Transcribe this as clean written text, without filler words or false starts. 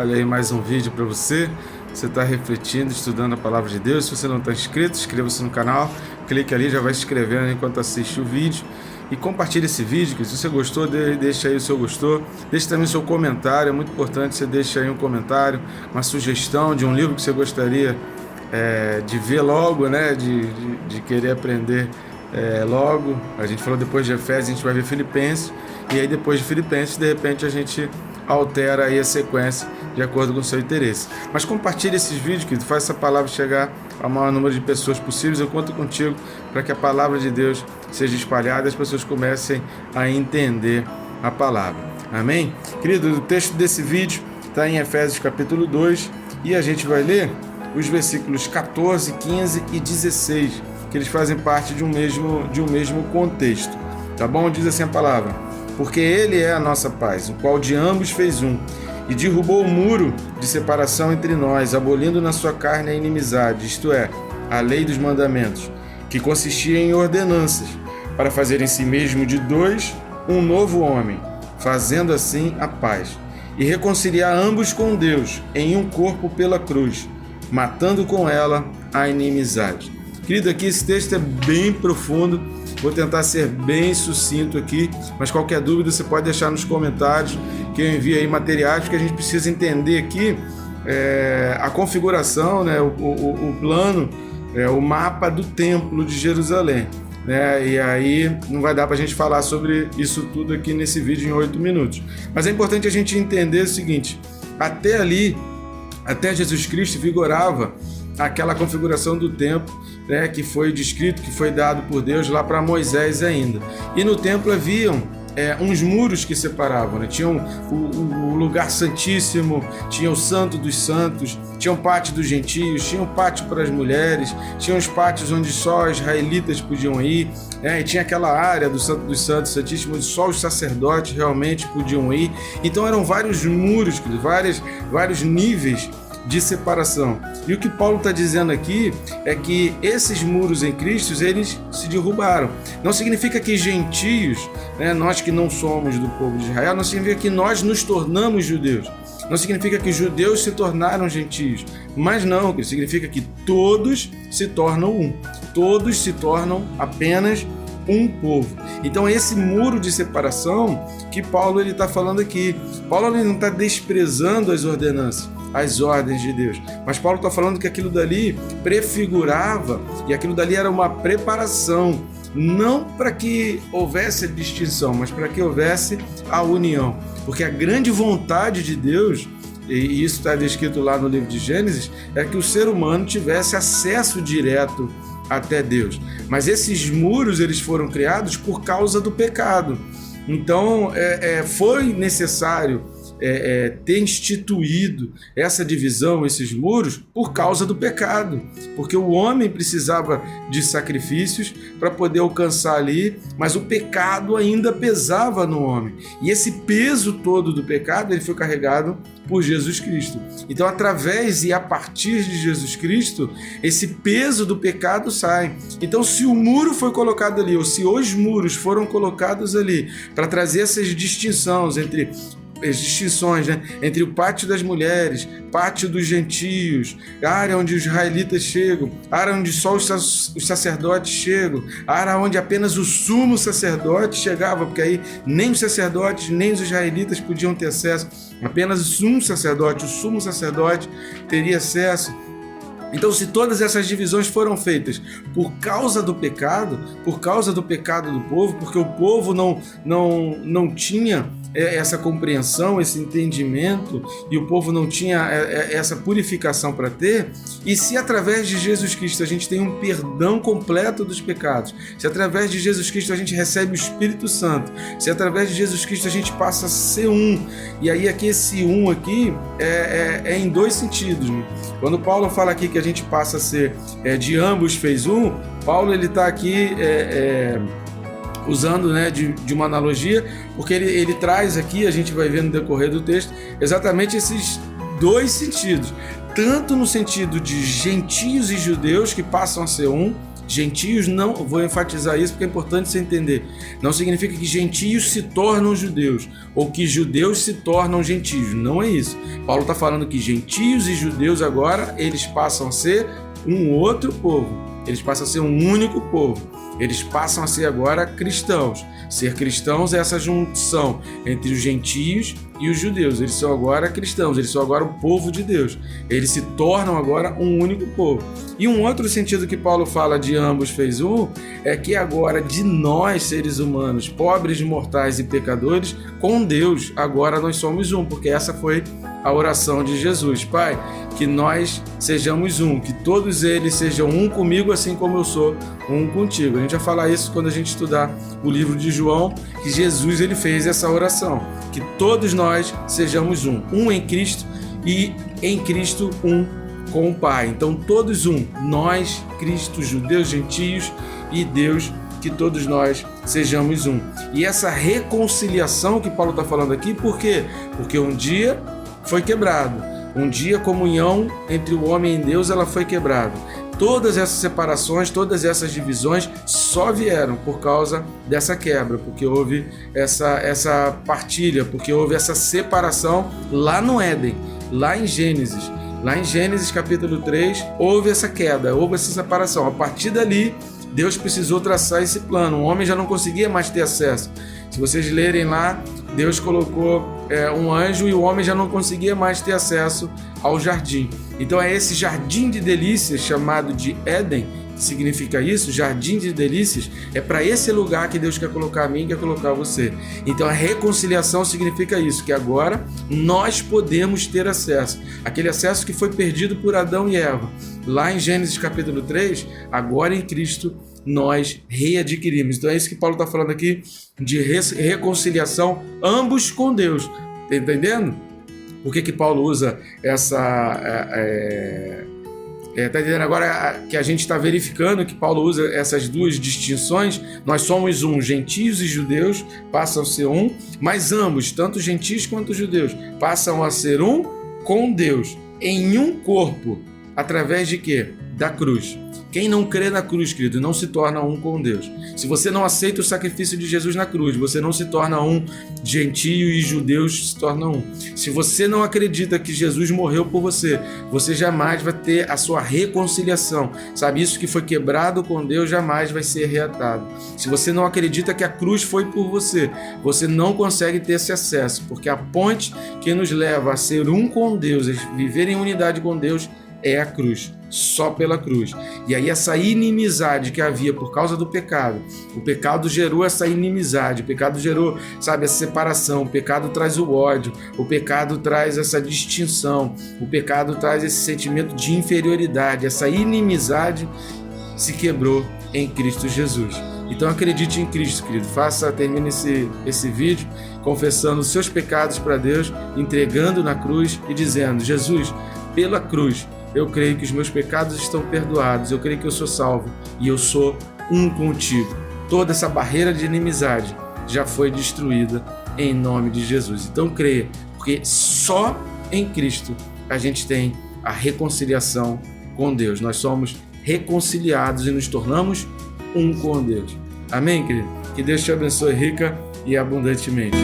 Olha aí mais um vídeo para você. Você está refletindo, estudando a Palavra de Deus. Se você não está inscrito, inscreva-se no canal. Clique ali, já vai se inscrevendo enquanto assiste o vídeo. E compartilhe esse vídeo, que se você gostou, deixa aí o seu gostou. Deixe também o seu comentário, é muito importante você deixar aí um comentário, uma sugestão de um livro que você gostaria de ver logo, né? De querer aprender logo. A gente falou depois de Efésios, a gente vai ver Filipenses. E aí depois de Filipenses, de repente a gente altera aí a sequência de acordo com o seu interesse. Mas compartilhe esses vídeos, que faz essa palavra chegar ao maior número de pessoas possíveis. Eu conto contigo para que a palavra de Deus seja espalhada e as pessoas comecem a entender a palavra. Amém? Querido, o texto desse vídeo está em Efésios capítulo 2 e a gente vai ler os versículos 14, 15 e 16, que eles fazem parte de um mesmo contexto. Tá bom? Diz assim a palavra: porque Ele é a nossa paz, o qual de ambos fez um, e derrubou o muro de separação entre nós, abolindo na sua carne a inimizade, isto é, a lei dos mandamentos, que consistia em ordenanças, para fazer em si mesmo de dois um novo homem, fazendo assim a paz, e reconciliar ambos com Deus em um corpo pela cruz, matando com ela a inimizade. Querido, aqui esse texto é bem profundo. Vou tentar ser bem sucinto aqui, mas qualquer dúvida você pode deixar nos comentários, que eu envio aí materiais, porque a gente precisa entender aqui a configuração, né, o plano, o mapa do templo de Jerusalém. Né? E aí não vai dar para a gente falar sobre isso tudo aqui nesse vídeo em 8 minutos. Mas é importante a gente entender o seguinte: até Jesus Cristo vigorava aquela configuração do templo, né, que foi descrito, que foi dado por Deus lá para Moisés ainda. E no templo haviam uns muros que separavam, né? Tinha o lugar santíssimo, tinha o santo dos santos, tinha o pátio dos gentios, tinha o pátio para as mulheres, tinha os pátios onde só israelitas podiam ir, né? E tinha aquela área do santo dos santos, santíssimo, onde só os sacerdotes realmente podiam ir. Então eram vários muros, vários níveis de separação. E o que Paulo está dizendo aqui é que esses muros em Cristo, eles se derrubaram. Não significa que gentios, né, nós que não somos do povo de Israel, não significa que nós nos tornamos judeus. Não significa que judeus se tornaram gentios. Mas não, que significa que todos se tornam um. Todos se tornam apenas um povo. Então esse muro de separação que Paulo está falando aqui. Paulo ele não está desprezando as ordenanças, as ordens de Deus, mas Paulo está falando que aquilo dali prefigurava, e aquilo dali era uma preparação, não para que houvesse a distinção, mas para que houvesse a união, porque a grande vontade de Deus, e isso está descrito lá no livro de Gênesis, é que o ser humano tivesse acesso direto até Deus. Mas esses muros eles foram criados por causa do pecado. Então foi necessário ter instituído essa divisão, esses muros, por causa do pecado, porque o homem precisava de sacrifícios para poder alcançar ali, mas o pecado ainda pesava no homem, e esse peso todo do pecado ele foi carregado por Jesus Cristo. Então, através e a partir de Jesus Cristo, esse peso do pecado sai. Então, se o muro foi colocado ali, ou se os muros foram colocados ali para trazer essas distinções, né? Entre o pátio das mulheres, pátio dos gentios, a área onde os israelitas chegam, a área onde só os sacerdotes chegam, a área onde apenas o sumo sacerdote chegava, porque aí nem os sacerdotes, nem os israelitas podiam ter acesso, apenas o sumo sacerdote teria acesso. Então, se todas essas divisões foram feitas por causa do pecado do povo, porque o povo não tinha essa compreensão, esse entendimento, e o povo não tinha essa purificação para ter, e se através de Jesus Cristo a gente tem um perdão completo dos pecados, se através de Jesus Cristo a gente recebe o Espírito Santo, se através de Jesus Cristo a gente passa a ser um, e aí aqui esse um aqui é em dois sentidos, né? Quando Paulo fala aqui que a gente passa a ser de ambos fez um, Paulo ele está aqui usando, né, de uma analogia, porque ele traz aqui, a gente vai ver no decorrer do texto, exatamente esses dois sentidos, tanto no sentido de gentios e judeus que passam a ser um, Gentios não, vou enfatizar isso porque é importante você entender, não significa que gentios se tornam judeus ou que judeus se tornam gentios, não é isso. Paulo está falando que gentios e judeus agora eles passam a ser um outro povo, eles passam a ser um único povo, eles passam a ser agora cristãos. Ser cristãos é essa junção entre os gentios e os judeus. Eles são agora cristãos, eles são agora o povo de Deus. Eles se tornam agora um único povo. E um outro sentido que Paulo fala de ambos fez um, é que agora de nós, seres humanos, pobres, mortais e pecadores, com Deus, agora nós somos um, porque essa foi a oração de Jesus. Pai, que nós sejamos um, que todos eles sejam um comigo, assim como eu sou um contigo. A gente vai falar isso quando a gente estudar o livro de João, que Jesus ele fez essa oração, que todos nós sejamos um em Cristo e em Cristo um com o Pai. Então todos um, nós, Cristo, judeus, gentios e Deus, que todos nós sejamos um. E essa reconciliação que Paulo está falando aqui, por quê? Porque um dia foi quebrado, um dia a comunhão entre o homem e Deus ela foi quebrada. Todas essas separações, todas essas divisões só vieram por causa dessa quebra, porque houve essa partilha, porque houve essa separação lá no Éden, lá em Gênesis. Lá em Gênesis capítulo 3, houve essa queda, houve essa separação. A partir dali, Deus precisou traçar esse plano. O homem já não conseguia mais ter acesso. Se vocês lerem lá, Deus colocou um anjo e o homem já não conseguia mais ter acesso ao jardim. Então é esse jardim de delícias chamado de Éden, que significa isso, jardim de delícias, é para esse lugar que Deus quer colocar a mim, quer colocar você. Então a reconciliação significa isso, que agora nós podemos ter acesso. Aquele acesso que foi perdido por Adão e Eva. Lá em Gênesis capítulo 3, agora em Cristo nós readquirimos. Então é isso que Paulo está falando aqui, de reconciliação, ambos com Deus. Está entendendo? Por que Paulo usa essa... Está entendendo agora que a gente está verificando que Paulo usa essas duas distinções? Nós somos um, gentios e judeus passam a ser um, mas ambos, tanto gentios quanto judeus, passam a ser um com Deus, em um corpo, através de quê? Da cruz. Quem não crê na cruz, querido, não se torna um com Deus. Se você não aceita o sacrifício de Jesus na cruz, você não se torna um, gentio e judeus se tornam um. Se você não acredita que Jesus morreu por você, você jamais vai ter a sua reconciliação. Sabe, isso que foi quebrado com Deus jamais vai ser reatado. Se você não acredita que a cruz foi por você, você não consegue ter esse acesso, porque a ponte que nos leva a ser um com Deus, a viver em unidade com Deus, é a cruz, só pela cruz. E aí essa inimizade que havia por causa do pecado, o pecado gerou essa inimizade, o pecado gerou, sabe, essa separação, o pecado traz o ódio, o pecado traz essa distinção, o pecado traz esse sentimento de inferioridade, essa inimizade se quebrou em Cristo Jesus. Então acredite em Cristo, querido, termine esse vídeo confessando os seus pecados para Deus, entregando na cruz e dizendo: Jesus, pela cruz, eu creio que os meus pecados estão perdoados, eu creio que eu sou salvo e eu sou um contigo. Toda essa barreira de inimizade já foi destruída em nome de Jesus. Então creia, porque só em Cristo a gente tem a reconciliação com Deus. Nós somos reconciliados e nos tornamos um com Deus. Amém, querido? Que Deus te abençoe rica e abundantemente.